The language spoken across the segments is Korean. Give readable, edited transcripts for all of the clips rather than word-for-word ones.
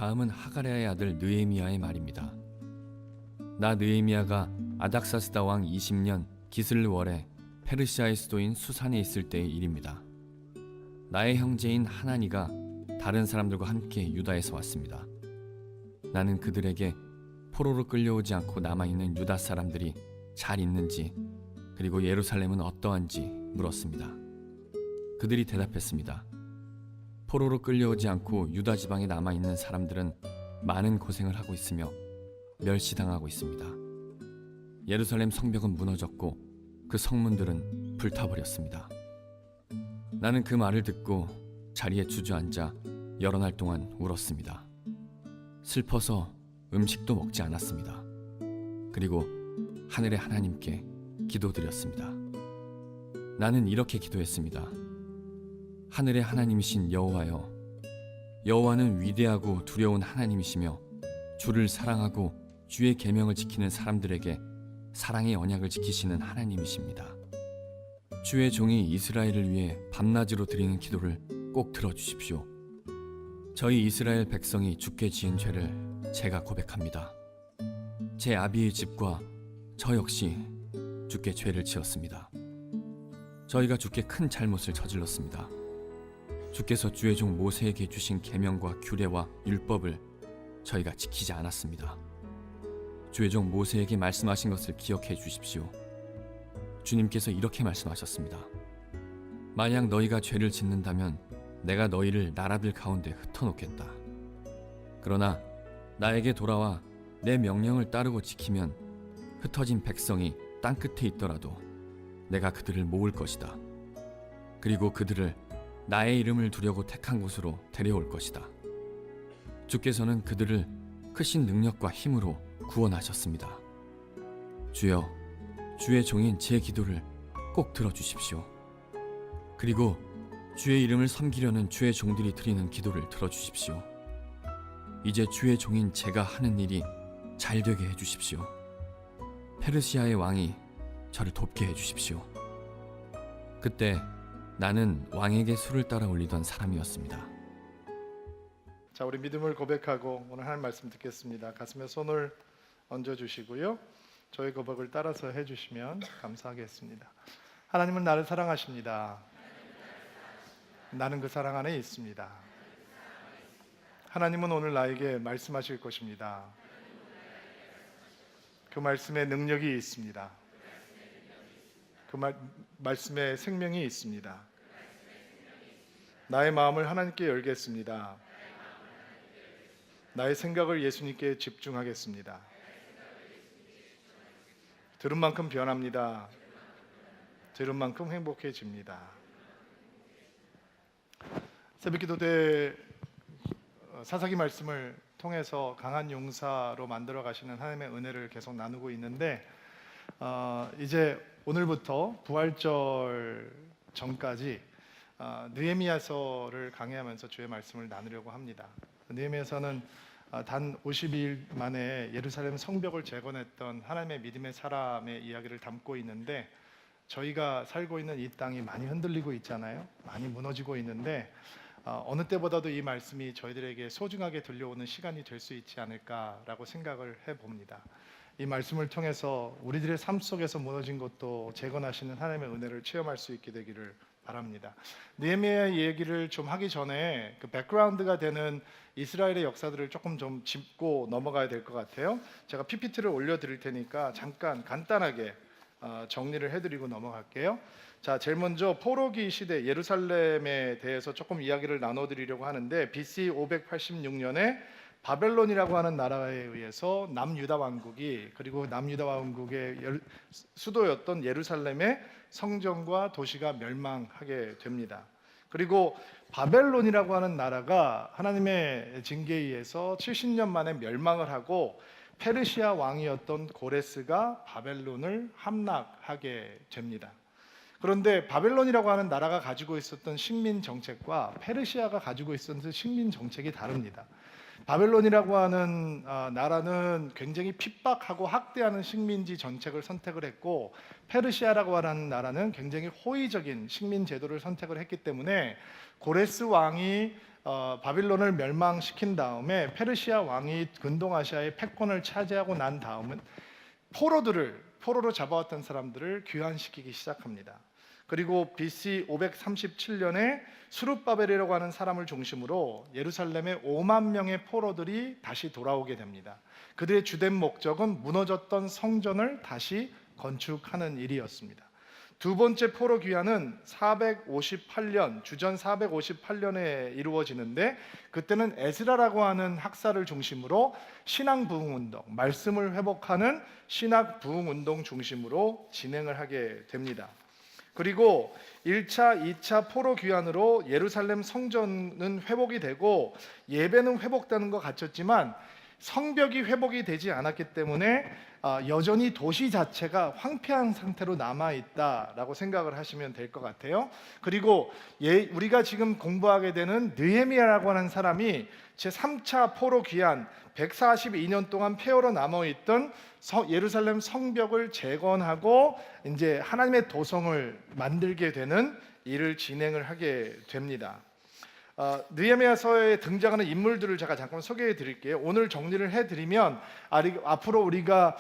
다음은 하가랴의 아들 느헤미야의 말입니다. 나 느헤미야가 아닥사스다 왕 20년 기슬월에 페르시아의 수도인 수산에 있을 때의 일입니다. 나의 형제인 하나니가 다른 사람들과 함께 유다에서 왔습니다. 나는 그들에게 포로로 끌려오지 않고 남아있는 유다 사람들이 잘 있는지 그리고 예루살렘은 어떠한지 물었습니다. 그들이 대답했습니다. 포로로 끌려오지 않고 유다 지방에 남아있는 사람들은 많은 고생을 하고 있으며 멸시당하고 있습니다. 예루살렘 성벽은 무너졌고 그 성문들은 불타버렸습니다. 나는 그 말을 듣고 자리에 주저앉아 여러 날 동안 울었습니다. 슬퍼서 음식도 먹지 않았습니다. 그리고 하늘의 하나님께 기도드렸습니다. 나는 이렇게 기도했습니다. 하늘의 하나님이신 여호와여, 여호와는 위대하고 두려운 하나님이시며 주를 사랑하고 주의 계명을 지키는 사람들에게 사랑의 언약을 지키시는 하나님이십니다. 주의 종이 이스라엘을 위해 밤낮으로 드리는 기도를 꼭 들어주십시오. 저희 이스라엘 백성이 주께 지은 죄를 제가 고백합니다. 제 아비의 집과 저 역시 주께 죄를 지었습니다. 저희가 주께 큰 잘못을 저질렀습니다. 주께서 주의 종 모세에게 주신 계명과 규례와 율법을 저희가 지키지 않았습니다. 주의 종 모세에게 말씀하신 것을 기억해 주십시오. 주님께서 이렇게 말씀하셨습니다. 만약 너희가 죄를 짓는다면 내가 너희를 나라들 가운데 흩어놓겠다. 그러나 나에게 돌아와 내 명령을 따르고 지키면 흩어진 백성이 땅끝에 있더라도 내가 그들을 모을 것이다. 그리고 그들을 나의 이름을 두려고 택한 곳으로 데려올 것이다. 주께서는 그들을 크신 능력과 힘으로 구원하셨습니다. 주여, 주의 종인 제 기도를 꼭 들어주십시오. 그리고 주의 이름을 섬기려는 주의 종들이 드리는 기도를 들어주십시오. 이제 주의 종인 제가 하는 일이 잘 되게 해주십시오. 페르시아의 왕이 저를 돕게 해주십시오. 그때 나는 왕에게 술을 따라 올리던 사람이었습니다. 자, 우리 믿음을 고백하고 오늘 하나님 말씀 듣겠습니다. 가슴에 손을 얹어주시고요. 저희 고백을 따라서 해주시면 감사하겠습니다. 하나님은 나를 사랑하십니다. 나는 그 사랑 안에 있습니다. 하나님은 오늘 나에게 말씀하실 것입니다. 그 말씀에 능력이 있습니다. 그 말씀에 생명이 있습니다. 나의 마음을 하나님께 열겠습니다. 나의 생각을 예수님께 집중하겠습니다. 들은 만큼 변합니다. 들은 만큼 행복해집니다. 새벽기도 때 사사기 말씀을 통해서 강한 용사로 만들어 가시는 하나님의 은혜를 계속 나누고 있는데 이제 오늘부터 부활절 전까지 느헤미야서를 강의하면서 주의 말씀을 나누려고 합니다. 느헤미야서는 단 52일 만에 예루살렘 성벽을 재건했던 하나님의 믿음의 사람의 이야기를 담고 있는데 저희가 살고 있는 이 땅이 많이 흔들리고 있잖아요. 많이 무너지고 있는데 어느 때보다도 이 말씀이 저희들에게 소중하게 들려오는 시간이 될 수 있지 않을까라고 생각을 해봅니다. 이 말씀을 통해서 우리들의 삶 속에서 무너진 것도 재건하시는 하나님의 은혜를 체험할 수 있게 되기를 바랍니다. 느헤미야 얘기를 좀 하기 전에 그 백그라운드가 되는 이스라엘의 역사들을 조금 좀 짚고 넘어가야 될 것 같아요. 제가 PPT를 올려드릴 테니까 잠깐 간단하게 정리를 해드리고 넘어갈게요. 자, 제일 먼저 포로기 시대 예루살렘에 대해서 조금 이야기를 나눠드리려고 하는데 BC 586년에 바벨론이라고 하는 나라에 의해서 남유다 왕국이 그리고 남유다 왕국의 수도였던 예루살렘의 성전과 도시가 멸망하게 됩니다. 그리고 바벨론이라고 하는 나라가 하나님의 징계에 의해서 70년 만에 멸망을 하고 페르시아 왕이었던 고레스가 바벨론을 함락하게 됩니다. 그런데 바벨론이라고 하는 나라가 가지고 있었던 식민 정책과 페르시아가 가지고 있었던 식민 정책이 다릅니다. 바벨론이라고 하는 나라는 굉장히 핍박하고 학대하는 식민지 정책을 선택을 했고 페르시아라고 하는 나라는 굉장히 호의적인 식민 제도를 선택을 했기 때문에 고레스 왕이 바빌론을 멸망시킨 다음에 페르시아 왕이 근동아시아의 패권을 차지하고 난 다음은 포로로 잡아왔던 사람들을 귀환시키기 시작합니다. 그리고 BC 537년에 수룹바벨이라고 하는 사람을 중심으로 예루살렘에 5만 명의 포로들이 다시 돌아오게 됩니다. 그들의 주된 목적은 무너졌던 성전을 다시 건축하는 일이었습니다. 두 번째 포로 귀환은 458년, 주전 458년에 이루어지는데 그때는 에스라라고 하는 학사를 중심으로 신앙 부흥 운동, 말씀을 회복하는 신학 부흥 운동 중심으로 진행을 하게 됩니다. 그리고 1차, 2차 포로 귀환으로 예루살렘 성전은 회복이 되고 예배는 회복되는 것 같았지만 성벽이 회복이 되지 않았기 때문에 여전히 도시 자체가 황폐한 상태로 남아있다라고 생각을 하시면 될 것 같아요. 그리고 우리가 지금 공부하게 되는 느헤미야라고 하는 사람이 제3차 포로 귀환 142년 동안 폐허로 남아있던 예루살렘 성벽을 재건하고 이제 하나님의 도성을 만들게 되는 일을 진행을 하게 됩니다. 느헤미야서에 등장하는 인물들을 제가 잠깐 소개해 드릴게요. 오늘 정리를 해드리면 앞으로 우리가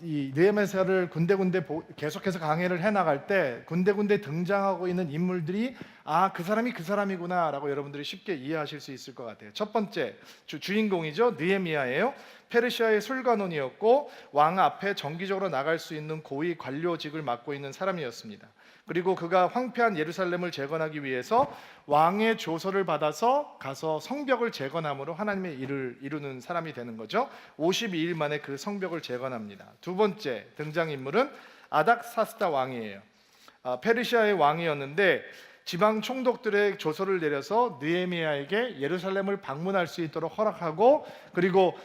이 느헤미야서를 군데군데 계속해서 강해를 해나갈 때 군데군데 등장하고 있는 인물들이 그 사람이 그 사람이구나 라고 여러분들이 쉽게 이해하실 수 있을 것 같아요. 첫 번째 주인공이죠. 느헤미야예요. 페르시아의 술관원이었고 왕 앞에 정기적으로 나갈 수 있는 고위 관료직을 맡고 있는 사람이었습니다. 그리고 그가 황폐한 예루살렘을 재건하기 위해서 왕의 조서를 받아서 가서 성벽을 재건함으로 하나님의 일을 이루는 사람이 되는 거죠. 52일 만에 그 성벽을 재건합니다. 두 번째 등장인물은 아닥사스다 왕이에요. 페르시아의 왕이었는데 지방 총독들의 조서를 내려서 느헤미야에게 예루살렘을 방문할 수 있도록 허락하고 그리고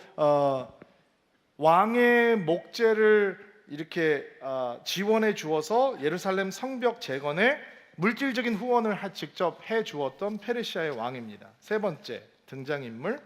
왕의 목재를 이렇게 지원해 주어서 예루살렘 성벽 재건에 물질적인 후원을 직접 해 주었던 페르시아의 왕입니다. 세 번째 등장인물,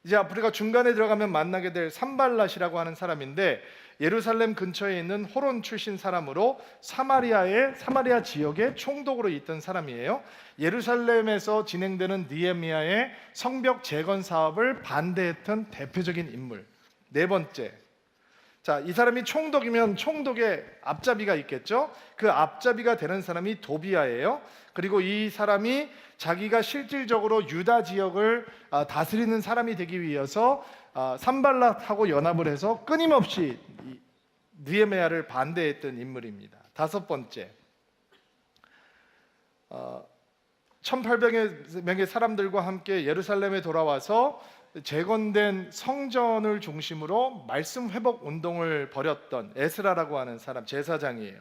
이제 우리가 중간에 들어가면 만나게 될 산발랏이라고 하는 사람인데 예루살렘 근처에 있는 호론 출신 사람으로 사마리아 지역의 총독으로 있던 사람이에요. 예루살렘에서 진행되는 느헤미야의 성벽 재건 사업을 반대했던 대표적인 인물. 네 번째, 이 사람이 총독이면 총독의 앞잡이가 있겠죠. 그 앞잡이가 되는 사람이 도비야예요. 그리고 이 사람이 자기가 실질적으로 유다 지역을 다스리는 사람이 되기 위해서 산발랏하고 연합을 해서 끊임없이 느헤미야를 반대했던 인물입니다. 다섯 번째, 1800명의 사람들과 함께 예루살렘에 돌아와서 재건된 성전을 중심으로 말씀 회복 운동을 벌였던 에스라라고 하는 사람, 제사장이에요.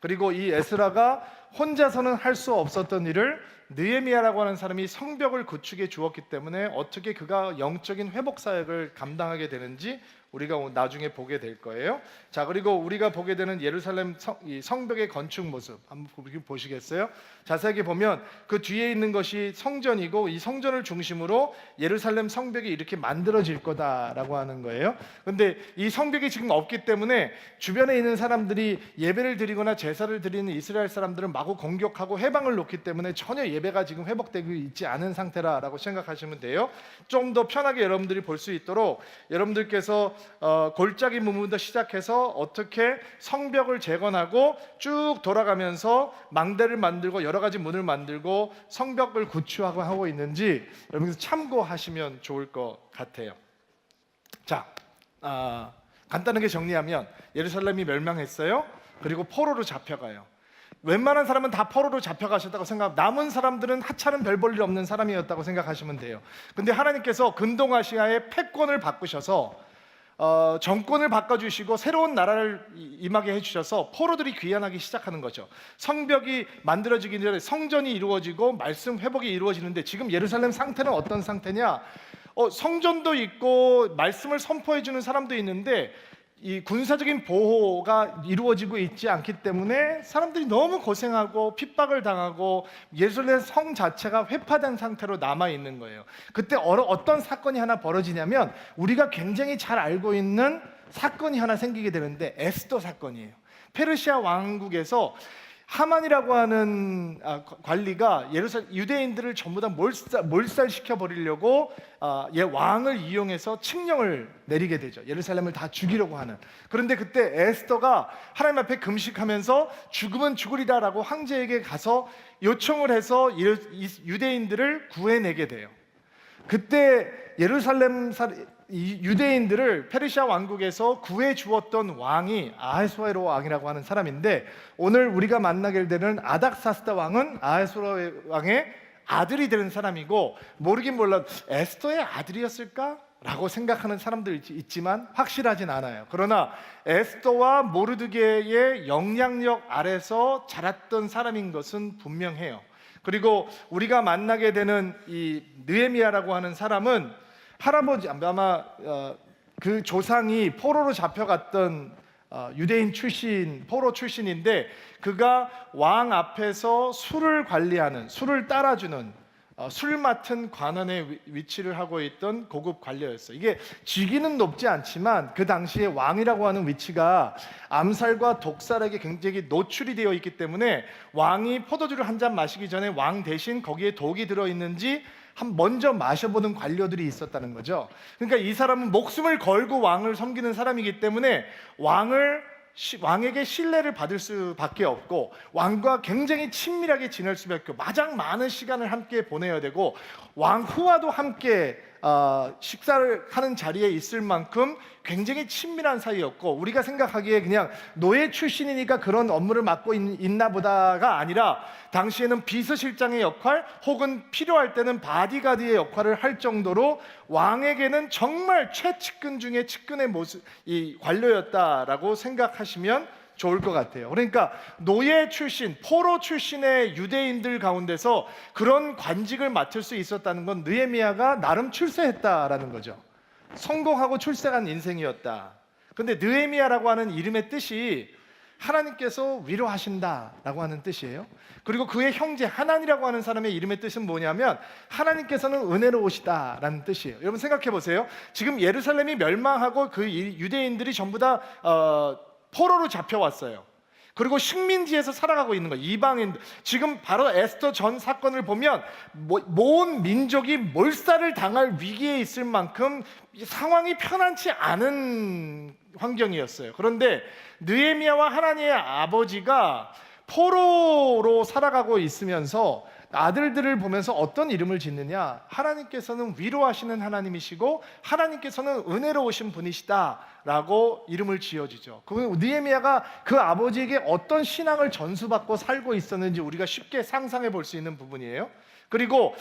그리고 이 에스라가 혼자서는 할 수 없었던 일을 느헤미야라고 하는 사람이 성벽을 구축해 주었기 때문에 어떻게 그가 영적인 회복 사역을 감당하게 되는지 우리가 나중에 보게 될 거예요. 그리고 우리가 보게 되는 예루살렘 성벽의 건축 모습 한번 보시겠어요? 자세하게 보면 그 뒤에 있는 것이 성전이고 이 성전을 중심으로 예루살렘 성벽이 이렇게 만들어질 거다라고 하는 거예요. 근데 이 성벽이 지금 없기 때문에 주변에 있는 사람들이 예배를 드리거나 제사를 드리는 이스라엘 사람들은 마구 공격하고 해방을 놓기 때문에 전혀 예배가 지금 회복되고 있지 않은 상태라고 생각하시면 돼요. 좀 더 편하게 여러분들이 볼 수 있도록 여러분들께서 골짜기 부분부터 시작해서 어떻게 성벽을 재건하고 쭉 돌아가면서 망대를 만들고 여러 가지 문을 만들고 성벽을 구축하고 하고 있는지 여러분께서 참고하시면 좋을 것 같아요. 간단하게 정리하면 예루살렘이 멸망했어요. 그리고 포로로 잡혀가요. 웬만한 사람은 다 포로로 잡혀가셨다고 생각하고 남은 사람들은 하찮은 별 볼 일 없는 사람이었다고 생각하시면 돼요. 근데 하나님께서 근동아시아의 패권을 바꾸셔서 정권을 바꿔주시고 새로운 나라를 임하게 해주셔서 포로들이 귀환하기 시작하는 거죠. 성벽이 만들어지기 전에 성전이 이루어지고 말씀 회복이 이루어지는데 지금 예루살렘 상태는 어떤 상태냐? 성전도 있고 말씀을 선포해주는 사람도 있는데 이 군사적인 보호가 이루어지고 있지 않기 때문에 사람들이 너무 고생하고 핍박을 당하고 예루살렘 성 자체가 회파된 상태로 남아 있는 거예요. 그때 어떤 사건이 하나 벌어지냐면 우리가 굉장히 잘 알고 있는 사건이 하나 생기게 되는데 에스더 사건이에요. 페르시아 왕국에서 하만이라고 하는 관리가 유대인들을 전부 다 몰살시켜 버리려고 왕을 이용해서 칙령을 내리게 되죠. 예루살렘을 다 죽이려고 하는. 그런데 그때 에스더가 하나님 앞에 금식하면서 죽으면 죽으리라라고 황제에게 가서 요청을 해서 유대인들을 구해내게 돼요. 그때 유대인들을 페르시아 왕국에서 구해 주었던 왕이 아하수에로 왕이라고 하는 사람인데, 오늘 우리가 만나게 되는 아닥사스다 왕은 아하수에로 왕의 아들이 되는 사람이고, 모르긴 몰라도 에스더의 아들이었을까? 라고 생각하는 사람들 있지만 확실하진 않아요. 그러나 에스더와 모르드게의 영향력 아래서 자랐던 사람인 것은 분명해요. 그리고 우리가 만나게 되는 이 느헤미야라고 하는 사람은 할아버지, 아마 그 조상이 포로로 잡혀갔던 유대인 출신, 포로 출신인데, 그가 왕 앞에서 술을 관리하는, 술을 따라주는 술 맡은 관원의 위치를 하고 있던 고급 관료였어요. 이게 직위는 높지 않지만 그 당시에 왕이라고 하는 위치가 암살과 독살에게 굉장히 노출이 되어 있기 때문에 왕이 포도주를 한 잔 마시기 전에 왕 대신 거기에 독이 들어있는지 먼저 마셔보는 관료들이 있었다는 거죠. 그러니까 이 사람은 목숨을 걸고 왕을 섬기는 사람이기 때문에 왕에게 신뢰를 받을 수밖에 없고, 왕과 굉장히 친밀하게 지낼 수밖에 없고, 가장 많은 시간을 함께 보내야 되고, 왕 후와도 함께 식사를 하는 자리에 있을 만큼 굉장히 친밀한 사이였고, 우리가 생각하기에 그냥 노예 출신이니까 그런 업무를 맡고 있나 보다가 아니라, 당시에는 비서실장의 역할 혹은 필요할 때는 바디가드의 역할을 할 정도로 왕에게는 정말 최측근 중에 측근의 이 관료였다라고 생각하시면 좋을 것 같아요. 그러니까 노예 출신, 포로 출신의 유대인들 가운데서 그런 관직을 맡을 수 있었다는 건 느헤미야가 나름 출세했다라는 거죠. 성공하고 출세한 인생이었다. 근데 느헤미야라고 하는 이름의 뜻이 하나님께서 위로하신다라고 하는 뜻이에요. 그리고 그의 형제 하난이라고 하는 사람의 이름의 뜻은 뭐냐면, 하나님께서는 은혜로우시다라는 뜻이에요. 여러분 생각해 보세요. 지금 예루살렘이 멸망하고 그 유대인들이 전부 다 포로로 잡혀왔어요. 그리고 식민지에서 살아가고 있는 거예요. 이방인. 지금 바로 에스더 전 사건을 보면 모든 민족이 몰살을 당할 위기에 있을 만큼 상황이 편안치 않은 환경이었어요. 그런데 느헤미야와 하나님의 아버지가 포로로 살아가고 있으면서 아들들을 보면서 어떤 이름을 짓느냐, 하나님께서는 위로하시는 하나님이시고 하나님께서는 은혜로우신 분이시다라고 이름을 지어주죠. 그 느헤미야가 그 아버지에게 어떤 신앙을 전수받고 살고 있었는지 우리가 쉽게 상상해 볼 수 있는 부분이에요. 그리고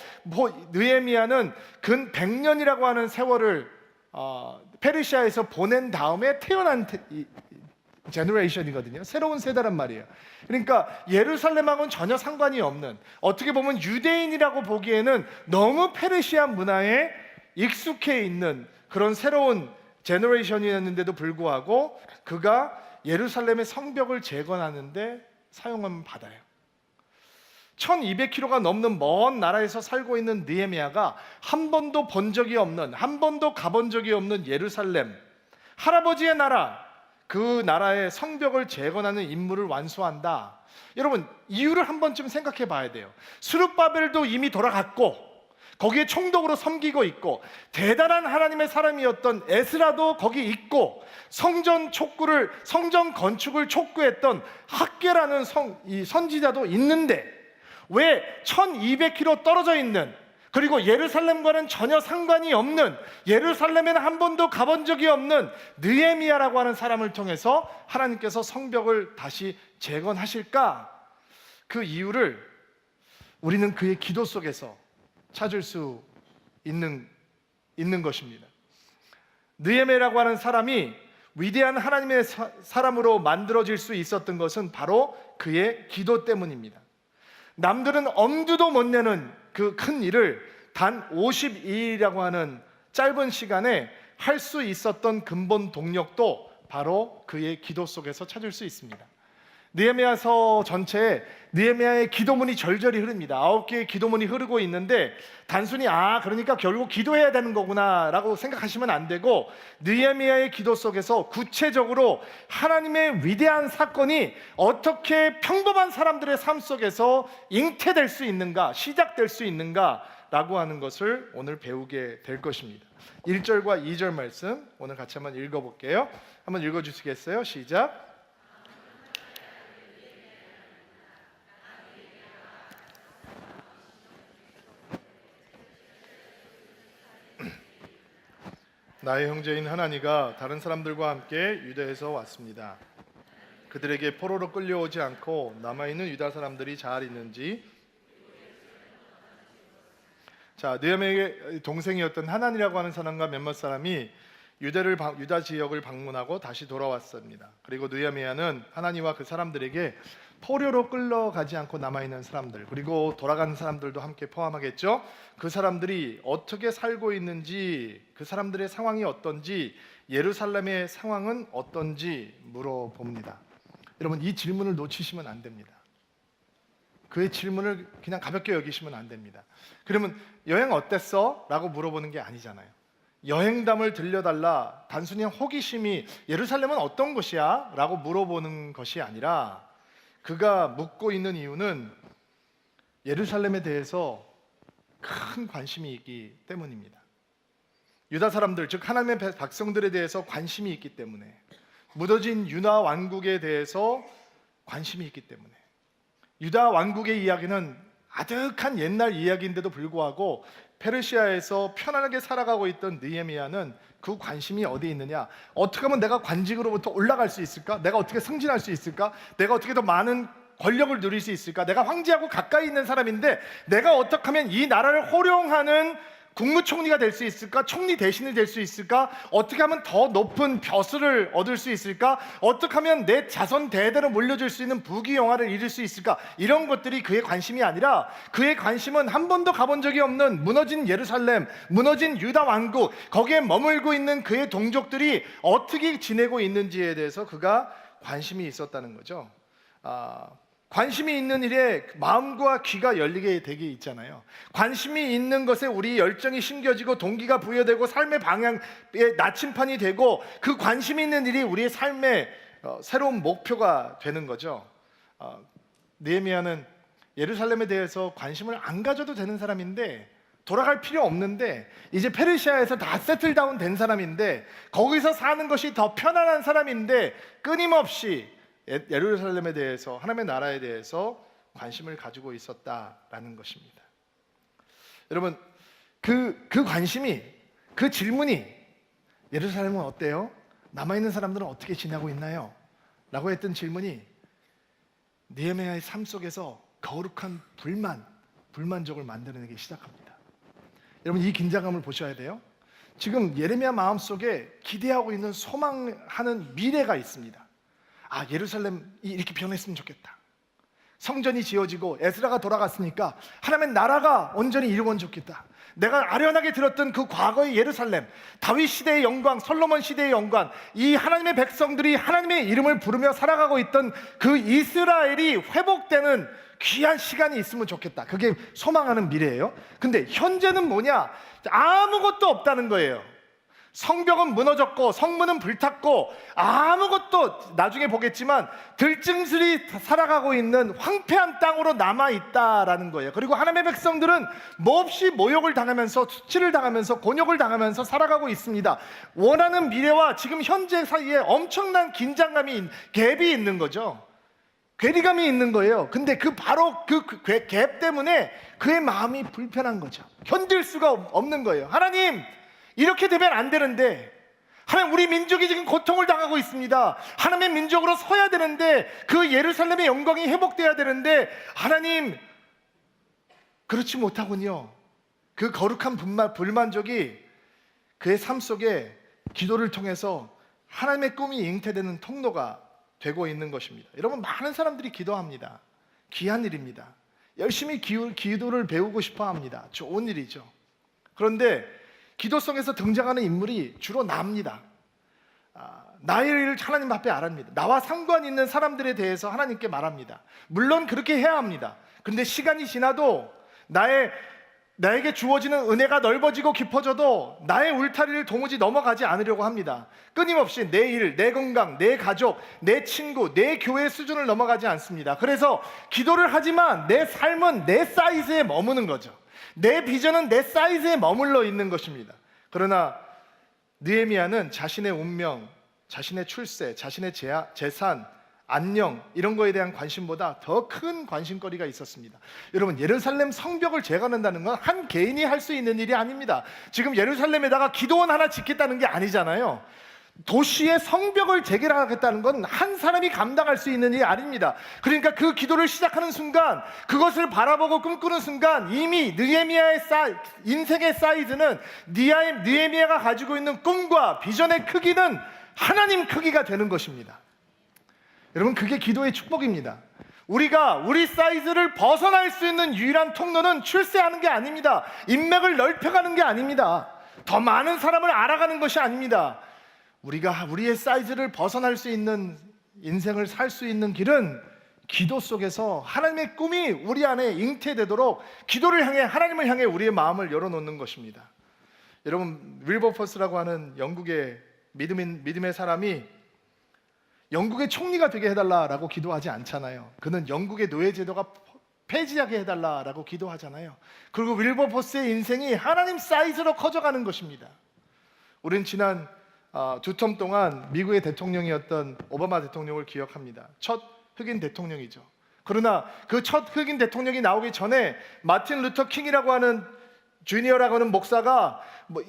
느헤미야는 근 100년이라고 하는 세월을 페르시아에서 보낸 다음에 태어난 제너레이션이거든요. 새로운 세대란 말이에요. 그러니까 예루살렘하고는 전혀 상관이 없는, 어떻게 보면 유대인이라고 보기에는 너무 페르시아 문화에 익숙해 있는 그런 새로운 제너레이션이었는데도 불구하고 그가 예루살렘의 성벽을 재건하는데 사용을 받아요. 1200km가 넘는 먼 나라에서 살고 있는 느헤미야가 한 번도 본 적이 없는, 한 번도 가본 적이 없는 예루살렘, 할아버지의 나라, 그 나라의 성벽을 재건하는 임무를 완수한다. 여러분, 이유를 한 번쯤 생각해 봐야 돼요. 스룹바벨도 이미 돌아갔고 거기에 총독으로 섬기고 있고, 대단한 하나님의 사람이었던 에스라도 거기 있고, 성전 건축을 촉구했던 학계라는 이 선지자도 있는데, 왜 1200km 떨어져 있는, 그리고 예루살렘과는 전혀 상관이 없는, 예루살렘에는 한 번도 가본 적이 없는 느헤미야라고 하는 사람을 통해서 하나님께서 성벽을 다시 재건하실까? 그 이유를 우리는 그의 기도 속에서 찾을 수 있는 것입니다. 느헤미야라고 하는 사람이 위대한 하나님의 사람으로 만들어질 수 있었던 것은 바로 그의 기도 때문입니다. 남들은 엄두도 못 내는 그 큰 일을 단 52일이라고 하는 짧은 시간에 할 수 있었던 근본 동력도 바로 그의 기도 속에서 찾을 수 있습니다. 느헤미야서 전체에 느헤미야의 기도문이 절절히 흐릅니다. 9개의 기도문이 흐르고 있는데 단순히 그러니까 결국 기도해야 되는 거구나 라고 생각하시면 안 되고, 느헤미야의 기도 속에서 구체적으로 하나님의 위대한 사건이 어떻게 평범한 사람들의 삶 속에서 잉태될 수 있는가, 시작될 수 있는가 라고 하는 것을 오늘 배우게 될 것입니다. 1절과 2절 말씀 오늘 같이 한번 읽어볼게요. 한번 읽어주시겠어요? 시작. 나의 형제인 하나니가 다른 사람들과 함께 유다에서 왔습니다. 그들에게 포로로 끌려오지 않고 남아있는 유다 사람들이 잘 있는지. 자, 느헤미야의 동생이었던 하난이라고 하는 사람과 몇몇 사람이 유다 지역을 방문하고 다시 돌아왔습니다. 그리고 느헤미야는 하나니와 그 사람들에게 포로로 끌려가지 않고 남아있는 사람들, 그리고 돌아가는 사람들도 함께 포함하겠죠. 그 사람들이 어떻게 살고 있는지, 그 사람들의 상황이 어떤지, 예루살렘의 상황은 어떤지 물어봅니다. 여러분, 이 질문을 놓치시면 안 됩니다. 그의 질문을 그냥 가볍게 여기시면 안 됩니다. 그러면 여행 어땠어? 라고 물어보는 게 아니잖아요. 여행담을 들려달라, 단순히 호기심이 예루살렘은 어떤 곳이야? 라고 물어보는 것이 아니라, 그가 묻고 있는 이유는 예루살렘에 대해서 큰 관심이 있기 때문입니다. 유다 사람들, 즉 하나님의 백성들에 대해서 관심이 있기 때문에, 무너진 유다 왕국에 대해서 관심이 있기 때문에. 유다 왕국의 이야기는 아득한 옛날 이야기인데도 불구하고 페르시아에서 편안하게 살아가고 있던 느헤미야는 그 관심이 어디에 있느냐, 어떻게 하면 내가 관직으로부터 올라갈 수 있을까? 내가 어떻게 승진할 수 있을까? 내가 어떻게 더 많은 권력을 누릴 수 있을까? 내가 황제하고 가까이 있는 사람인데 내가 어떻게 하면 이 나라를 호령하는 국무총리가 될 수 있을까? 총리 대신이 될 수 있을까? 어떻게 하면 더 높은 벼슬을 얻을 수 있을까? 어떻게 하면 내 자손 대대로 물려줄 수 있는 부귀영화를 이룰 수 있을까? 이런 것들이 그의 관심이 아니라, 그의 관심은 한 번도 가본 적이 없는 무너진 예루살렘, 무너진 유다 왕국, 거기에 머물고 있는 그의 동족들이 어떻게 지내고 있는지에 대해서 그가 관심이 있었다는 거죠. 관심이 있는 일에 마음과 귀가 열리게 되게 있잖아요. 관심이 있는 것에 우리 열정이 심겨지고 동기가 부여되고 삶의 방향에 나침판이 되고, 그 관심이 있는 일이 우리의 삶의 새로운 목표가 되는 거죠. 느헤미야는 예루살렘에 대해서 관심을 안 가져도 되는 사람인데, 돌아갈 필요 없는데, 이제 페르시아에서 다 세틀다운 된 사람인데, 거기서 사는 것이 더 편안한 사람인데 끊임없이 예루살렘에 대해서, 하나님의 나라에 대해서 관심을 가지고 있었다라는 것입니다. 여러분, 그 관심이, 그 질문이 예루살렘은 어때요? 남아있는 사람들은 어떻게 지내고 있나요? 라고 했던 질문이 느헤미야의 삶 속에서 거룩한 불만족을 만들어내기 시작합니다. 여러분, 이 긴장감을 보셔야 돼요. 지금 예레미야 마음속에 기대하고 있는, 소망하는 미래가 있습니다. 예루살렘이 이렇게 변했으면 좋겠다. 성전이 지어지고 에스라가 돌아갔으니까 하나님의 나라가 온전히 이루어지면 좋겠다. 내가 아련하게 들었던 그 과거의 예루살렘, 다윗 시대의 영광, 솔로몬 시대의 영광, 이 하나님의 백성들이 하나님의 이름을 부르며 살아가고 있던 그 이스라엘이 회복되는 귀한 시간이 있으면 좋겠다. 그게 소망하는 미래예요. 근데 현재는 뭐냐? 아무것도 없다는 거예요. 성벽은 무너졌고 성문은 불탔고 아무것도, 나중에 보겠지만 들짐승이 살아가고 있는 황폐한 땅으로 남아있다라는 거예요. 그리고 하나님의 백성들은 몹시 모욕을 당하면서, 수치를 당하면서, 곤욕을 당하면서 살아가고 있습니다. 원하는 미래와 지금 현재 사이에 엄청난 긴장감이, 갭이 있는 거죠. 괴리감이 있는 거예요. 근데 바로 그 갭 때문에 그의 마음이 불편한 거죠. 견딜 수가 없는 거예요. 하나님, 이렇게 되면 안 되는데, 하나님, 우리 민족이 지금 고통을 당하고 있습니다. 하나님의 민족으로 서야 되는데, 그 예루살렘의 영광이 회복돼야 되는데, 하나님, 그렇지 못하군요. 그 거룩한 불만족이 그의 삶 속에 기도를 통해서 하나님의 꿈이 잉태되는 통로가 되고 있는 것입니다. 여러분, 많은 사람들이 기도합니다. 귀한 일입니다. 열심히 기도를 배우고 싶어 합니다. 좋은 일이죠. 그런데 기도성에서 등장하는 인물이 주로 나입니다. 나의 일을 하나님 앞에 아랍니다. 나와 상관 있는 사람들에 대해서 하나님께 말합니다. 물론 그렇게 해야 합니다. 그런데 시간이 지나도 나에게 주어지는 은혜가 넓어지고 깊어져도 나의 울타리를 도무지 넘어가지 않으려고 합니다. 끊임없이 내 일, 내 건강, 내 가족, 내 친구, 내 교회 수준을 넘어가지 않습니다. 그래서 기도를 하지만 내 삶은 내 사이즈에 머무는 거죠. 내 비전은 내 사이즈에 머물러 있는 것입니다. 그러나 느헤미야는 자신의 운명, 자신의 출세, 자신의 재산, 안녕 이런 거에 대한 관심보다 더 큰 관심거리가 있었습니다. 여러분, 예루살렘 성벽을 재건한다는 건 한 개인이 할 수 있는 일이 아닙니다. 지금 예루살렘에다가 기도원 하나 짓겠다는 게 아니잖아요. 도시의 성벽을 재개하겠다는 건 한 사람이 감당할 수 있는 일이 아닙니다. 그러니까 그 기도를 시작하는 순간, 그것을 바라보고 꿈꾸는 순간 이미 느헤미야의 인생의 사이즈는 느헤미야가 가지고 있는 꿈과 비전의 크기는 하나님 크기가 되는 것입니다. 여러분, 그게 기도의 축복입니다. 우리가 우리 사이즈를 벗어날 수 있는 유일한 통로는 출세하는 게 아닙니다. 인맥을 넓혀가는 게 아닙니다. 더 많은 사람을 알아가는 것이 아닙니다. 우리가 우리의 사이즈를 벗어날 수 있는 인생을 살 수 있는 길은 기도 속에서 하나님의 꿈이 우리 안에 잉태되도록 기도를 향해, 하나님을 향해 우리의 마음을 열어놓는 것입니다. 여러분, 윌버포스라고 하는 영국의 믿음의 사람이 영국의 총리가 되게 해달라라고 기도하지 않잖아요. 그는 영국의 노예제도가 폐지하게 해달라라고 기도하잖아요. 그리고 윌버포스의 인생이 하나님 사이즈로 커져가는 것입니다. 우리는 지난 2텀 동안 미국의 대통령이었던 오바마 대통령을 기억합니다. 첫 흑인 대통령이죠. 그러나 그 첫 흑인 대통령이 나오기 전에 마틴 루터 킹이라고 하는 주니어라고 하는 목사가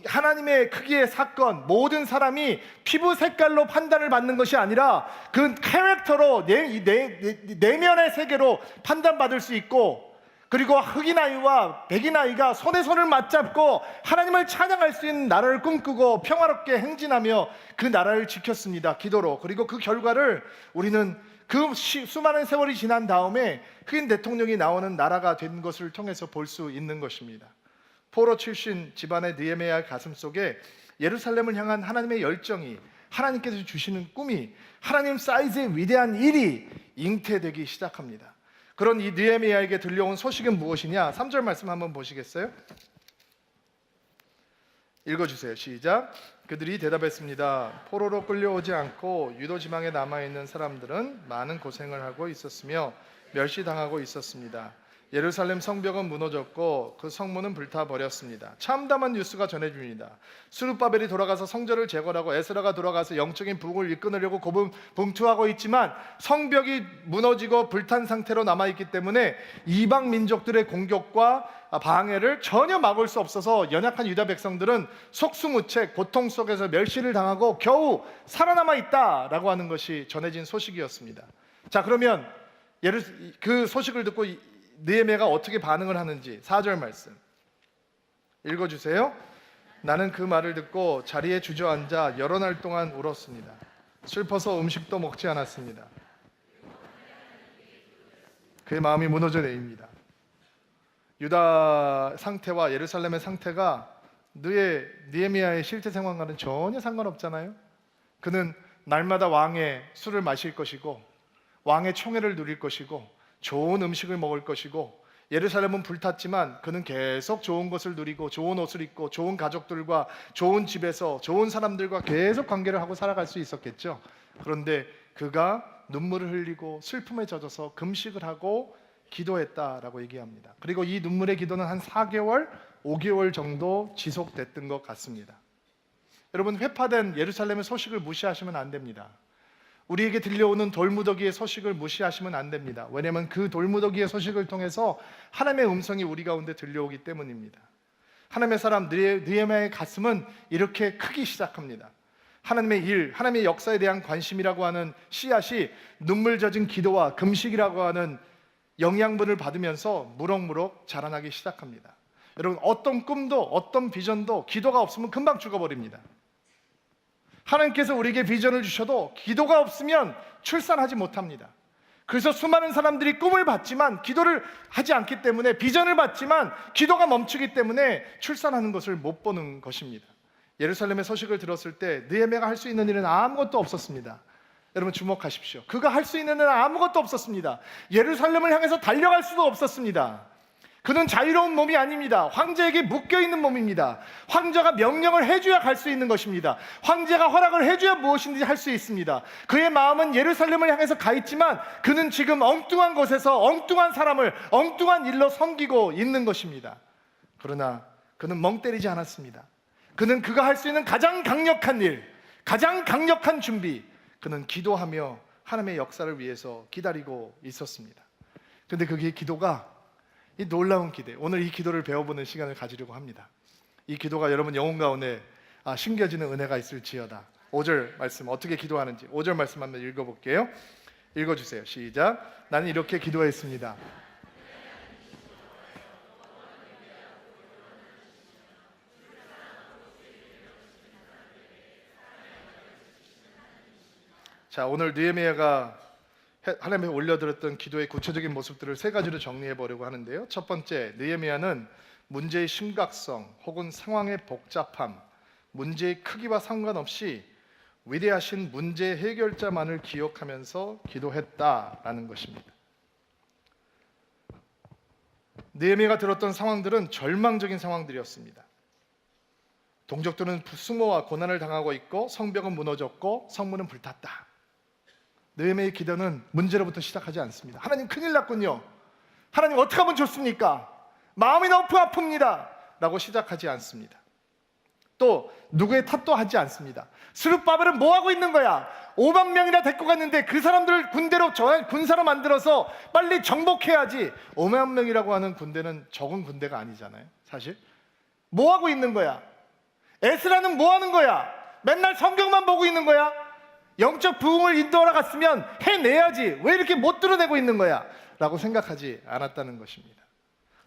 하나님의 크기의 사건, 모든 사람이 피부 색깔로 판단을 받는 것이 아니라 그 캐릭터로 내면의 세계로 판단받을 수 있고, 그리고 흑인 아이와 백인 아이가 손에 손을 맞잡고 하나님을 찬양할 수 있는 나라를 꿈꾸고 평화롭게 행진하며 그 나라를 지켰습니다. 기도로. 그리고 그 결과를 우리는 그 수많은 세월이 지난 다음에 흑인 대통령이 나오는 나라가 된 것을 통해서 볼 수 있는 것입니다. 포로 출신 집안의 느헤미야의 가슴 속에 예루살렘을 향한 하나님의 열정이, 하나님께서 주시는 꿈이, 하나님 사이즈의 위대한 일이 잉태되기 시작합니다. 그런 이 느헤미야에게 들려온 소식은 무엇이냐? 3절 말씀 한번 보시겠어요? 읽어주세요. 시작. 그들이 대답했습니다. 포로로 끌려오지 않고 유도 지방에 남아있는 사람들은 많은 고생을 하고 있었으며 멸시당하고 있었습니다. 예루살렘 성벽은 무너졌고 그 성문은 불타버렸습니다. 참담한 뉴스가 전해집니다. 스룹바벨이 돌아가서 성전을 재건하고 에스라가 돌아가서 영적인 부흥을 이끌으려고 고분분투하고 있지만 성벽이 무너지고 불탄 상태로 남아있기 때문에 이방 민족들의 공격과 방해를 전혀 막을 수 없어서 연약한 유다 백성들은 속수무책, 고통 속에서 멸시를 당하고 겨우 살아남아 있다라고 하는 것이 전해진 소식이었습니다. 자, 그러면 그 소식을 듣고 느헤미야가 어떻게 반응을 하는지 4절 말씀 읽어주세요. 나는 그 말을 듣고 자리에 주저앉아 여러 날 동안 울었습니다. 슬퍼서 음식도 먹지 않았습니다. 그의 마음이 무너져 내립니다. 유다 상태와 예루살렘의 상태가 느헤미야의 실제 상황과는 전혀 상관없잖아요. 그는 날마다 왕의 술을 마실 것이고 왕의 총애를 누릴 것이고 좋은 음식을 먹을 것이고, 예루살렘은 불탔지만 그는 계속 좋은 것을 누리고 좋은 옷을 입고 좋은 가족들과 좋은 집에서 좋은 사람들과 계속 관계를 하고 살아갈 수 있었겠죠. 그런데 그가 눈물을 흘리고 슬픔에 젖어서 금식을 하고 기도했다라고 얘기합니다. 그리고 이 눈물의 기도는 한 4개월, 5개월 정도 지속됐던 것 같습니다. 여러분, 회파된 예루살렘의 소식을 무시하시면 안 됩니다. 우리에게 들려오는 돌무더기의 소식을 무시하시면 안 됩니다. 왜냐하면 그 돌무더기의 소식을 통해서 하나님의 음성이 우리 가운데 들려오기 때문입니다. 하나님의 사람 느헤미야의 가슴은 이렇게 크기 시작합니다. 하나님의 일, 하나님의 역사에 대한 관심이라고 하는 씨앗이 눈물 젖은 기도와 금식이라고 하는 영양분을 받으면서 무럭무럭 자라나기 시작합니다. 여러분, 어떤 꿈도 어떤 비전도 기도가 없으면 금방 죽어버립니다. 하나님께서 우리에게 비전을 주셔도 기도가 없으면 출산하지 못합니다. 그래서 수많은 사람들이 꿈을 봤지만 기도를 하지 않기 때문에, 비전을 봤지만 기도가 멈추기 때문에 출산하는 것을 못 보는 것입니다. 예루살렘의 소식을 들었을 때 느헤미야가 할 수 있는 일은 아무것도 없었습니다. 여러분 주목하십시오. 그가 할 수 있는 일은 아무것도 없었습니다. 예루살렘을 향해서 달려갈 수도 없었습니다. 그는 자유로운 몸이 아닙니다. 황제에게 묶여있는 몸입니다. 황제가 명령을 해줘야 갈 수 있는 것입니다. 황제가 허락을 해줘야 무엇인지 할 수 있습니다. 그의 마음은 예루살렘을 향해서 가 있지만 그는 지금 엉뚱한 곳에서 엉뚱한 사람을 엉뚱한 일로 섬기고 있는 것입니다. 그러나 그는 멍 때리지 않았습니다. 그는 그가 할 수 있는 가장 강력한 일, 가장 강력한 준비, 그는 기도하며 하나님의 역사를 위해서 기다리고 있었습니다. 그런데 그게 기도가 이 놀라운 기대, 오늘 이 기도를 배워보는 시간을 가지려고 합니다. 이 기도가 여러분 영혼 가운데 심겨지는 은혜가 있을지어다. 5절 말씀 어떻게 기도하는지 5절 말씀 한번 읽어볼게요. 읽어주세요. 시작. 나는 이렇게 기도했습니다. 자, 오늘 느헤미야가 하나님에 올려드렸던 기도의 구체적인 모습들을 세 가지로 정리해 보려고 하는데요. 첫 번째, 느헤미야는 문제의 심각성 혹은 상황의 복잡함, 문제의 크기와 상관없이 위대하신 문제 해결자만을 기억하면서 기도했다라는 것입니다. 느헤미야가 들었던 상황들은 절망적인 상황들이었습니다. 동족들은 수모와 고난을 당하고 있고 성벽은 무너졌고 성문은 불탔다. 느헤미야의 기도는 문제로부터 시작하지 않습니다. 하나님 큰일 났군요. 하나님 어떻게 하면 좋습니까? 마음이 너무 아픕니다 라고 시작하지 않습니다. 또 누구의 탓도 하지 않습니다. 스룹바벨은 뭐하고 있는 거야? 5만 명이나 데리고 갔는데 그 사람들을 군대로 군사로 만들어서 빨리 정복해야지. 5만 명이라고 하는 군대는 적은 군대가 아니잖아요. 사실 뭐하고 있는 거야? 에스라는 뭐하는 거야? 맨날 성경만 보고 있는 거야? 영적 부흥을 인도하러 갔으면 해내야지. 왜 이렇게 못 드러내고 있는 거야? 라고 생각하지 않았다는 것입니다.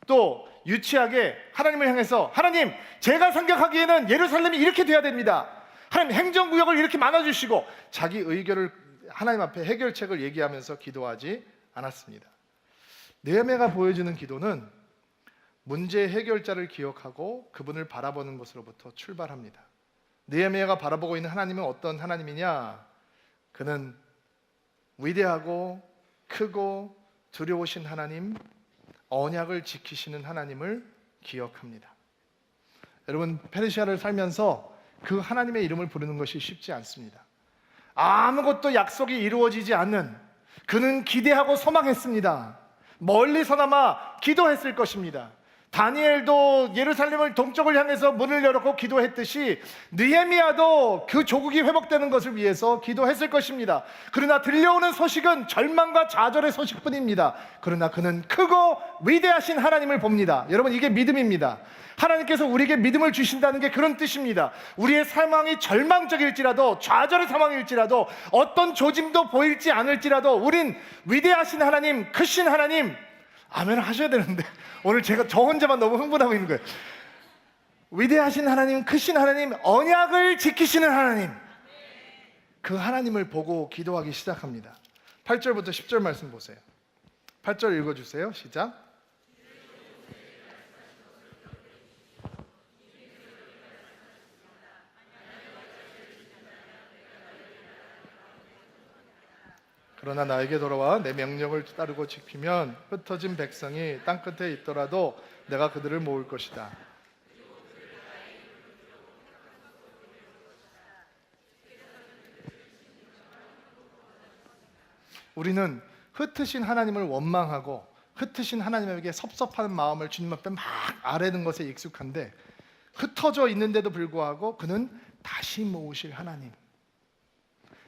또 유치하게 하나님을 향해서 하나님, 제가 생각하기에는 예루살렘이 이렇게 돼야 됩니다. 하나님 행정구역을 이렇게 많아주시고 자기 의견을 하나님 앞에 해결책을 얘기하면서 기도하지 않았습니다. 느헤미야가 보여주는 기도는 문제 해결자를 기억하고 그분을 바라보는 것으로부터 출발합니다. 느헤미야가 바라보고 있는 하나님은 어떤 하나님이냐? 그는 위대하고 크고 두려우신 하나님, 언약을 지키시는 하나님을 기억합니다. 여러분, 페르시아를 살면서 그 하나님의 이름을 부르는 것이 쉽지 않습니다. 아무것도 약속이 이루어지지 않는, 그는 기대하고 소망했습니다. 멀리서나마 기도했을 것입니다. 다니엘도 예루살렘을 동쪽을 향해서 문을 열었고 기도했듯이 느헤미야도 그 조국이 회복되는 것을 위해서 기도했을 것입니다. 그러나 들려오는 소식은 절망과 좌절의 소식뿐입니다. 그러나 그는 크고 위대하신 하나님을 봅니다. 여러분, 이게 믿음입니다. 하나님께서 우리에게 믿음을 주신다는 게 그런 뜻입니다. 우리의 상황이 절망적일지라도, 좌절의 상황일지라도, 어떤 조짐도 보일지 않을지라도 우린 위대하신 하나님, 크신 하나님, 아멘 하셔야 되는데 오늘 제가 저 혼자만 너무 흥분하고 있는 거예요. 위대하신 하나님, 크신 하나님, 언약을 지키시는 하나님, 그 하나님을 보고 기도하기 시작합니다. 8절부터 10절 말씀 보세요. 8절 읽어주세요. 시작. 그러나 나에게 돌아와 내 명령을 따르고 지키면 흩어진 백성이 땅끝에 있더라도 내가 그들을 모을 것이다. 우리는 흩으신 하나님을 원망하고 흩으신 하나님에게 섭섭한 마음을 주님 앞에 막 아뢰는 것에 익숙한데, 흩어져 있는데도 불구하고 그는 다시 모으실 하나님,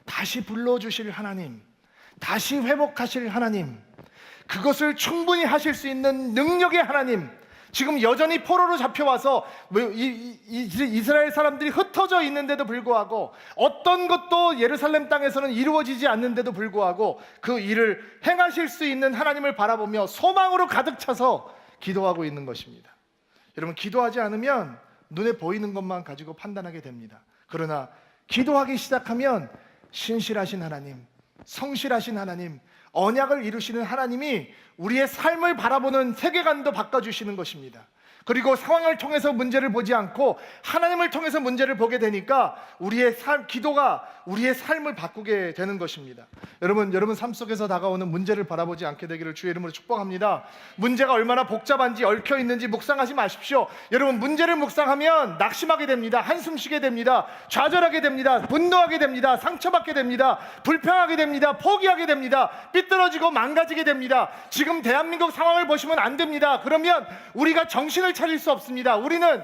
다시 불러주실 하나님, 다시 회복하실 하나님, 그것을 충분히 하실 수 있는 능력의 하나님, 지금 여전히 포로로 잡혀와서 이스라엘 사람들이 흩어져 있는데도 불구하고 어떤 것도 예루살렘 땅에서는 이루어지지 않는데도 불구하고 그 일을 행하실 수 있는 하나님을 바라보며 소망으로 가득 차서 기도하고 있는 것입니다. 여러분, 기도하지 않으면 눈에 보이는 것만 가지고 판단하게 됩니다. 그러나 기도하기 시작하면 신실하신 하나님, 성실하신 하나님, 언약을 이루시는 하나님이 우리의 삶을 바라보는 세계관도 바꿔주시는 것입니다. 그리고 상황을 통해서 문제를 보지 않고 하나님을 통해서 문제를 보게 되니까 우리의 기도가 우리의 삶을 바꾸게 되는 것입니다. 여러분 삶 속에서 다가오는 문제를 바라보지 않게 되기를 주의 이름으로 축복합니다. 문제가 얼마나 복잡한지 얽혀 있는지 묵상하지 마십시오. 여러분, 문제를 묵상하면 낙심하게 됩니다. 한숨 쉬게 됩니다. 좌절하게 됩니다. 분노하게 됩니다. 상처받게 됩니다. 불평하게 됩니다. 포기하게 됩니다. 삐뚤어지고 망가지게 됩니다. 지금 대한민국 상황을 보시면 안 됩니다. 그러면 우리가 정신을 차릴 수 없습니다. 우리는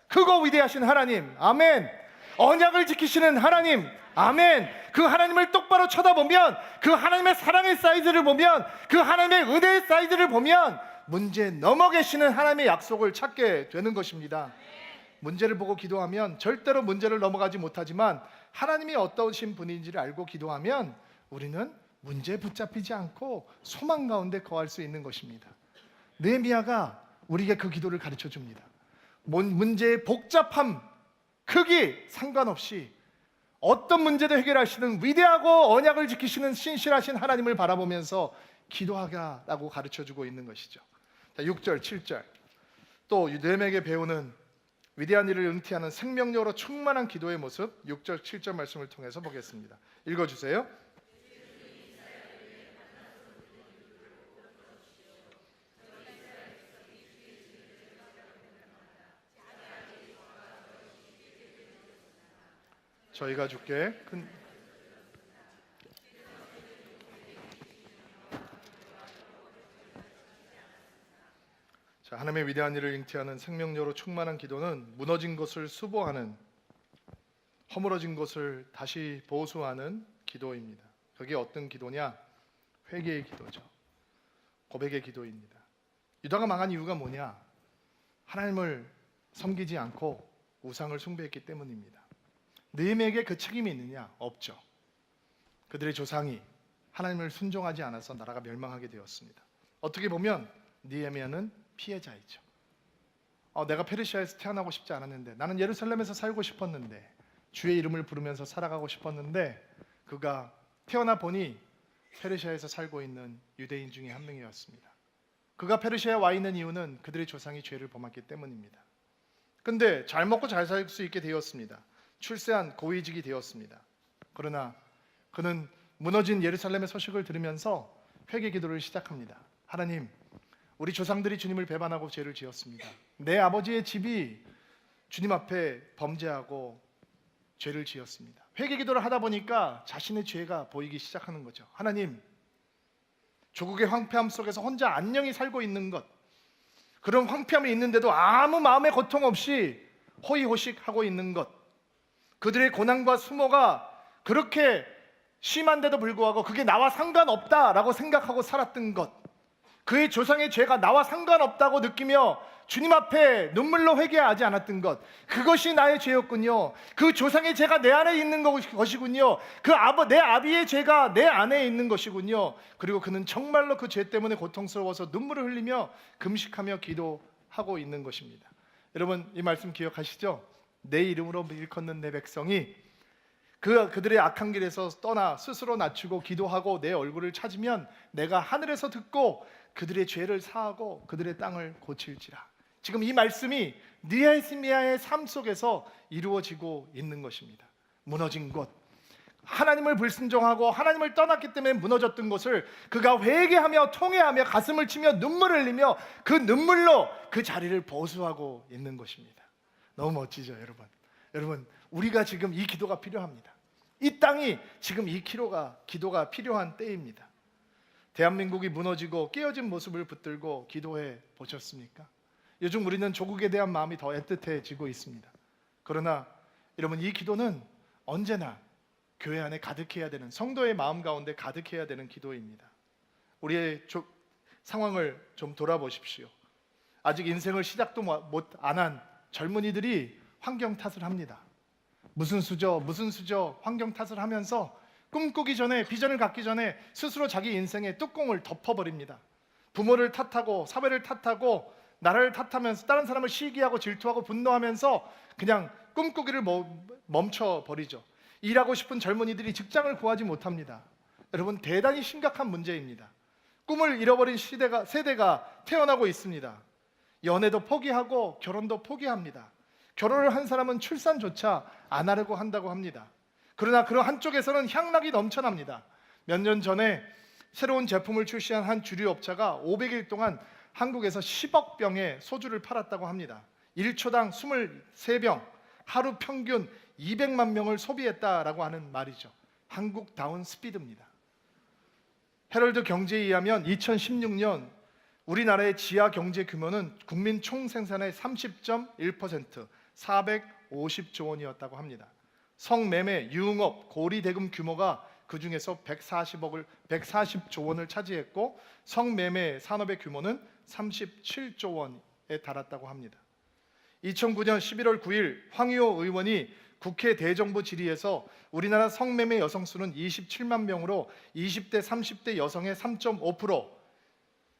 크고 위대하신 하나님, 아멘, 언약을 지키시는 하나님, 아멘, 그 하나님을 똑바로 쳐다보면, 그 하나님의 사랑의 사이즈를 보면, 그 하나님의 은혜의 사이즈를 보면 문제 넘어 계시는 하나님의 약속을 찾게 되는 것입니다. 문제를 보고 기도하면 절대로 문제를 넘어가지 못하지만 하나님이 어떠신 분인지를 알고 기도하면 우리는 문제에 붙잡히지 않고 소망 가운데 거할 수 있는 것입니다. 느헤미야가 우리에게 그 기도를 가르쳐 줍니다. 문제의 복잡함, 크기 상관없이 어떤 문제도 해결하시는 위대하고 언약을 지키시는 신실하신 하나님을 바라보면서 기도하라고 가르쳐 주고 있는 것이죠. 자, 6절, 7절 또 느헤미야에게 배우는 위대한 일을 응티하는 생명력으로 충만한 기도의 모습 6절, 7절 말씀을 통해서 보겠습니다. 읽어주세요. 저희가 주께 자, 하나님의 위대한 일을 잉태하는 생명력으로 충만한 기도는 무너진 것을 수보하는, 허물어진 것을 다시 보수하는 기도입니다. 그게 어떤 기도냐? 회개의 기도죠. 고백의 기도입니다. 유다가 망한 이유가 뭐냐? 하나님을 섬기지 않고 우상을 숭배했기 때문입니다. 느헤미야에게 그 책임이 있느냐? 없죠. 그들의 조상이 하나님을 순종하지 않아서 나라가 멸망하게 되었습니다. 어떻게 보면 느헤미야는 피해자이죠. 내가 페르시아에서 태어나고 싶지 않았는데, 나는 예루살렘에서 살고 싶었는데, 주의 이름을 부르면서 살아가고 싶었는데, 그가 태어나 보니 페르시아에서 살고 있는 유대인 중에 한 명이었습니다. 그가 페르시아에 와 있는 이유는 그들의 조상이 죄를 범했기 때문입니다. 근데 잘 먹고 잘 살 수 있게 되었습니다. 출세한 고위직이 되었습니다. 그러나 그는 무너진 예루살렘의 소식을 들으면서 회개 기도를 시작합니다. 하나님, 우리 조상들이 주님을 배반하고 죄를 지었습니다. 내 아버지의 집이 주님 앞에 범죄하고 죄를 지었습니다. 회개 기도를 하다 보니까 자신의 죄가 보이기 시작하는 거죠. 하나님, 조국의 황폐함 속에서 혼자 안녕히 살고 있는 것, 그런 황폐함이 있는데도 아무 마음의 고통 없이 호의호식하고 있는 것, 그들의 고난과 수모가 그렇게 심한데도 불구하고 그게 나와 상관없다라고 생각하고 살았던 것, 그의 조상의 죄가 나와 상관없다고 느끼며 주님 앞에 눈물로 회개하지 않았던 것, 그것이 나의 죄였군요. 그 조상의 죄가 내 안에 있는 것이군요. 내 아비의 죄가 내 안에 있는 것이군요. 그리고 그는 정말로 그 죄 때문에 고통스러워서 눈물을 흘리며 금식하며 기도하고 있는 것입니다. 여러분, 이 말씀 기억하시죠? 내 이름으로 일컫는 내 백성이 그들의 악한 길에서 떠나 스스로 낮추고 기도하고 내 얼굴을 찾으면 내가 하늘에서 듣고 그들의 죄를 사하고 그들의 땅을 고칠지라. 지금 이 말씀이 느헤미야의 삶 속에서 이루어지고 있는 것입니다. 무너진 곳, 하나님을 불순종하고 하나님을 떠났기 때문에 무너졌던 것을 그가 회개하며 통회하며 가슴을 치며 눈물을 흘리며 그 눈물로 그 자리를 보수하고 있는 것입니다. 너무 멋지죠, 여러분? 여러분, 우리가 지금 이 기도가 필요합니다. 이 땅이 지금 이 기도가 필요한 때입니다. 대한민국이 무너지고 깨어진 모습을 붙들고 기도해 보셨습니까? 요즘 우리는 조국에 대한 마음이 더 애틋해지고 있습니다. 그러나 여러분, 이 기도는 언제나 교회 안에 가득해야 되는, 성도의 마음 가운데 가득해야 되는 기도입니다. 우리의 상황을 좀 돌아보십시오. 아직 인생을 시작도 못 안 한 젊은이들이 환경 탓을 합니다. 무슨 수저 환경 탓을 하면서 꿈꾸기 전에, 비전을 갖기 전에 스스로 자기 인생의 뚜껑을 덮어버립니다. 부모를 탓하고 사회를 탓하고 나라를 탓하면서 다른 사람을 시기하고 질투하고 분노하면서 그냥 꿈꾸기를 멈춰버리죠. 일하고 싶은 젊은이들이 직장을 구하지 못합니다. 여러분, 대단히 심각한 문제입니다. 꿈을 잃어버린 세대가 태어나고 있습니다. 연애도 포기하고 결혼도 포기합니다. 결혼을 한 사람은 출산조차 안 하려고 한다고 합니다. 그러나 그런 한쪽에서는 향락이 넘쳐납니다. 몇 년 전에 새로운 제품을 출시한 한 주류 업체가 500일 동안 한국에서 10억 병의 소주를 팔았다고 합니다. 1초당 23병, 하루 평균 200만 명을 소비했다라고 하는 말이죠. 한국다운 스피드입니다. 헤럴드 경제에 의하면 2016년 우리나라의 지하 경제 규모는 국민 총생산의 30.1%, 450조 원이었다고 합니다. 성매매, 유흥업, 고리대금 규모가 그 중에서 140조 원을 차지했고 성매매 산업의 규모는 37조 원에 달했다고 합니다. 2009년 11월 9일 황의호 의원이 국회 대정부 질의에서 우리나라 성매매 여성 수는 27만 명으로 20대 30대 여성의 3.5%,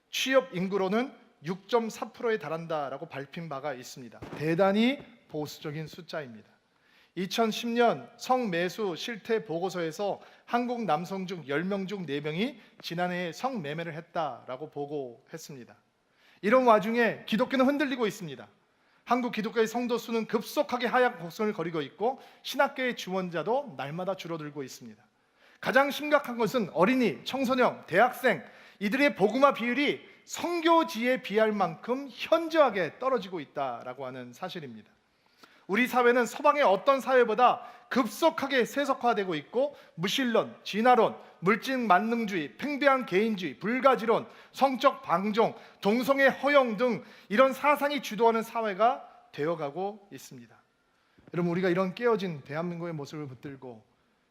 취업 인구로는 6.4%에 달한다라고 밝힌 바가 있습니다. 대단히 보수적인 숫자입니다. 2010년 성매수 실태 보고서에서 한국 남성 중 10명 중 4명이 지난해에 성매매를 했다라고 보고했습니다. 이런 와중에 기독교는 흔들리고 있습니다. 한국 기독교의 성도 수는 급속하게 하락 곡선을 거리고 있고 신학계의 지원자도 날마다 줄어들고 있습니다. 가장 심각한 것은 어린이, 청소년, 대학생 이들의 복음화 비율이 선교지에 비할 만큼 현저하게 떨어지고 있다라고 하는 사실입니다. 우리 사회는 서방의 어떤 사회보다 급속하게 세속화되고 있고 무신론, 진화론, 물질 만능주의, 팽배한 개인주의, 불가지론, 성적 방종, 동성애 허용 등 이런 사상이 주도하는 사회가 되어가고 있습니다. 여러분, 우리가 이런 깨어진 대한민국의 모습을 붙들고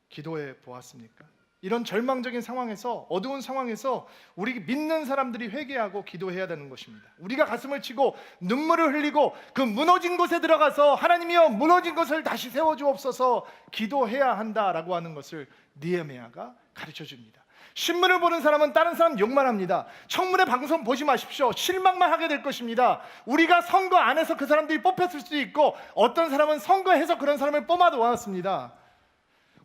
기도해 보았습니까? 이런 절망적인 상황에서, 어두운 상황에서 우리 믿는 사람들이 회개하고 기도해야 되는 것입니다. 우리가 가슴을 치고 눈물을 흘리고 그 무너진 곳에 들어가서 하나님이여 무너진 것을 다시 세워주옵소서 기도해야 한다라고 하는 것을 느헤미야가 가르쳐 줍니다. 신문을 보는 사람은 다른 사람 욕만 합니다. 청문회 방송 보지 마십시오. 실망만 하게 될 것입니다. 우리가 선거 안에서 그 사람들이 뽑혔을 수도 있고 어떤 사람은 선거해서 그런 사람을 뽑아놓았습니다.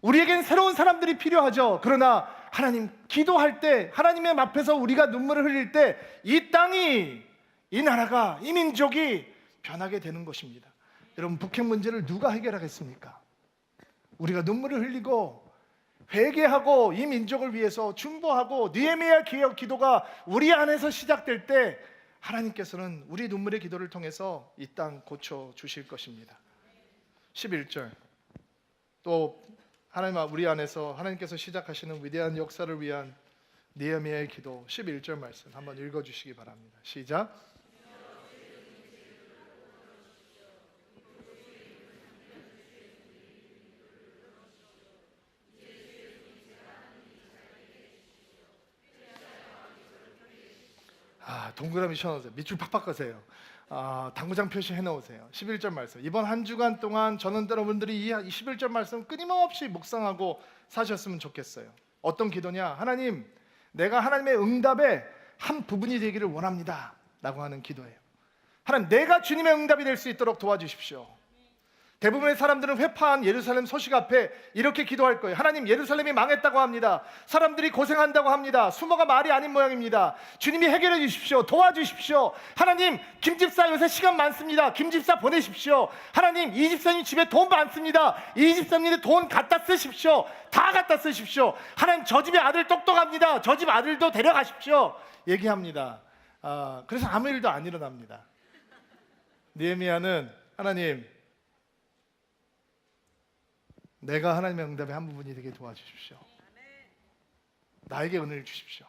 우리에겐 새로운 사람들이 필요하죠. 그러나 하나님 기도할 때 하나님의 앞에서 우리가 눈물을 흘릴 때 이 땅이, 이 나라가, 이 민족이 변하게 되는 것입니다. 여러분, 북핵 문제를 누가 해결하겠습니까? 우리가 눈물을 흘리고 회개하고 이 민족을 위해서 중보하고 느헤미야 기도가 우리 안에서 시작될 때 하나님께서는 우리 눈물의 기도를 통해서 이 땅 고쳐 주실 것입니다. 11절 또 하나님 우리 안에서 하나님께서 시작하시는 위대한 역사를 위한 느헤미야의 기도 11절 말씀 한번 읽어주시기 바랍니다. 시작. 동그라미 쳐놓으세요. 밑줄 팍팍 거세요. 당구장 표시해 놓으세요. 11절 말씀. 이번 한 주간 동안 저는 여러분들이 이 11절 말씀 끊임없이 묵상하고 사셨으면 좋겠어요. 어떤 기도냐? 하나님, 내가 하나님의 응답의 한 부분이 되기를 원합니다 라고 하는 기도예요. 하나님, 내가 주님의 응답이 될 수 있도록 도와주십시오. 대부분의 사람들은 회파한 예루살렘 소식 앞에 이렇게 기도할 거예요. 하나님, 예루살렘이 망했다고 합니다. 사람들이 고생한다고 합니다. 수모가 말이 아닌 모양입니다. 주님이 해결해 주십시오. 도와주십시오. 하나님, 김 집사 요새 시간 많습니다. 김 집사 보내십시오. 하나님, 이 집사님 집에 돈 많습니다. 이 집사님의 돈 갖다 쓰십시오. 다 갖다 쓰십시오. 하나님, 저 집에 아들 똑똑합니다. 저 집 아들도 데려가십시오. 얘기합니다. 그래서 아무 일도 안 일어납니다. 느헤미야는 하나님, 내가 하나님의 응답의 한 부분이 되게 도와주십시오. 나에게 은혜를 주십시오.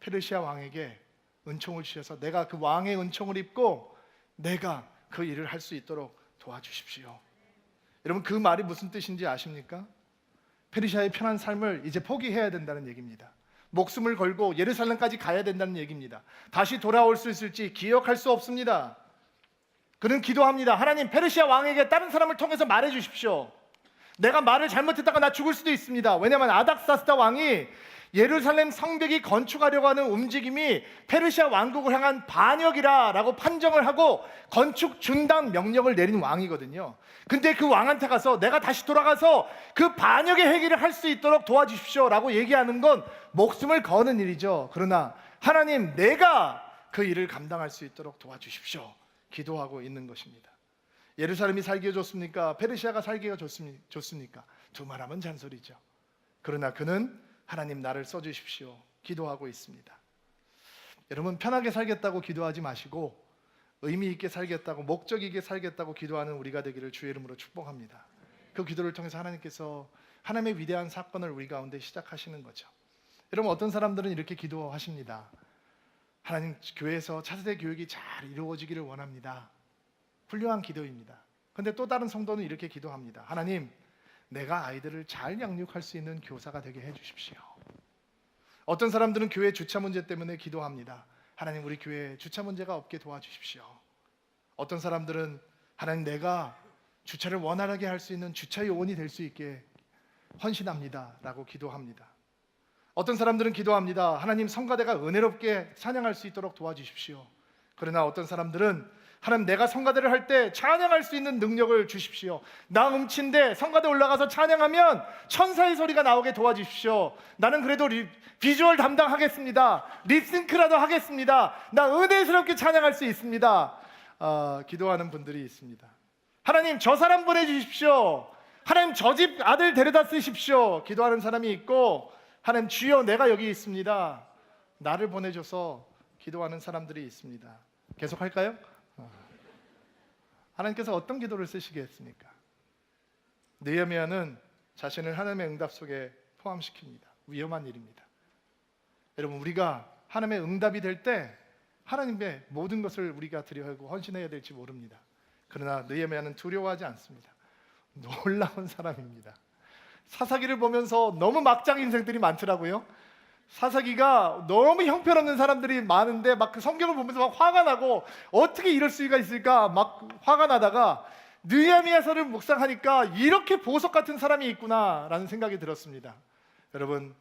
페르시아 왕에게 은총을 주셔서 내가 그 왕의 은총을 입고 내가 그 일을 할 수 있도록 도와주십시오. 여러분, 그 말이 무슨 뜻인지 아십니까? 페르시아의 편한 삶을 이제 포기해야 된다는 얘기입니다. 목숨을 걸고 예루살렘까지 가야 된다는 얘기입니다. 다시 돌아올 수 있을지 기억할 수 없습니다. 그는 기도합니다. 하나님, 페르시아 왕에게 다른 사람을 통해서 말해 주십시오. 내가 말을 잘못했다가 나 죽을 수도 있습니다. 왜냐하면 아닥사스다 왕이 예루살렘 성벽이 건축하려고 하는 움직임이 페르시아 왕국을 향한 반역이라고 판정을 하고 건축 중단 명령을 내린 왕이거든요. 근데 그 왕한테 가서 내가 다시 돌아가서 그 반역의 해결을 할 수 있도록 도와주십시오라고 얘기하는 건 목숨을 거는 일이죠. 그러나 하나님, 내가 그 일을 감당할 수 있도록 도와주십시오, 기도하고 있는 것입니다. 예루살렘이 살기가 좋습니까? 페르시아가 살기가 좋습니까? 두말하면 잔소리죠. 그러나 그는 하나님, 나를 써주십시오, 기도하고 있습니다. 여러분, 편하게 살겠다고 기도하지 마시고 의미 있게 살겠다고, 목적 있게 살겠다고 기도하는 우리가 되기를 주의 이름으로 축복합니다. 그 기도를 통해서 하나님께서 하나님의 위대한 사건을 우리 가운데 시작하시는 거죠. 여러분, 어떤 사람들은 이렇게 기도하십니다. 하나님, 교회에서 차세대 교육이 잘 이루어지기를 원합니다. 훌륭한 기도입니다. 근데 또 다른 성도는 이렇게 기도합니다. 하나님, 내가 아이들을 잘 양육할 수 있는 교사가 되게 해주십시오. 어떤 사람들은 교회 주차 문제 때문에 기도합니다. 하나님, 우리 교회에 주차 문제가 없게 도와주십시오. 어떤 사람들은 하나님, 내가 주차를 원활하게 할 수 있는 주차 요원이 될 수 있게 헌신합니다 라고 기도합니다. 어떤 사람들은 기도합니다. 하나님, 성가대가 은혜롭게 찬양할 수 있도록 도와주십시오. 그러나 어떤 사람들은 하나님, 내가 성가대를 할 때 찬양할 수 있는 능력을 주십시오. 나 음치인데 성가대 올라가서 찬양하면 천사의 소리가 나오게 도와주십시오. 나는 그래도 비주얼 담당하겠습니다. 립싱크라도 하겠습니다. 나 은혜스럽게 찬양할 수 있습니다. 기도하는 분들이 있습니다. 하나님, 저 사람 보내주십시오. 하나님, 저 집 아들 데려다 쓰십시오, 기도하는 사람이 있고, 하나님, 주여 내가 여기 있습니다, 나를 보내줘서 기도하는 사람들이 있습니다. 계속 할까요? 하나님께서 어떤 기도를 쓰시겠습니까? 느헤미야는 자신을 하나님의 응답 속에 포함시킵니다. 위험한 일입니다. 여러분, 우리가 하나님의 응답이 될 때 하나님의 모든 것을 우리가 드려야하고 헌신해야 될지 모릅니다. 그러나 느헤미야는 두려워하지 않습니다. 놀라운 사람입니다. 사사기를 보면서 너무 막장 인생들이 많더라고요. 사사기가 너무 형편없는 사람들이 많은데 막 그 성경을 보면서 막 화가 나고 어떻게 이럴 수가 있을까 막 화가 나다가 느헤미야서를 묵상하니까 이렇게 보석 같은 사람이 있구나라는 생각이 들었습니다. 여러분,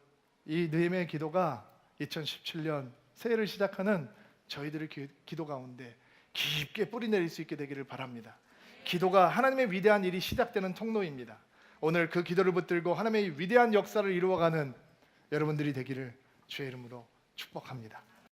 이 느헤미야의 기도가 2017년 새해를 시작하는 저희들의 기도 가운데 깊게 뿌리 내릴 수 있게 되기를 바랍니다. 기도가 하나님의 위대한 일이 시작되는 통로입니다. 오늘 그 기도를 붙들고 하나님의 위대한 역사를 이루어가는 여러분들이 되기를 주의 이름으로 축복합니다.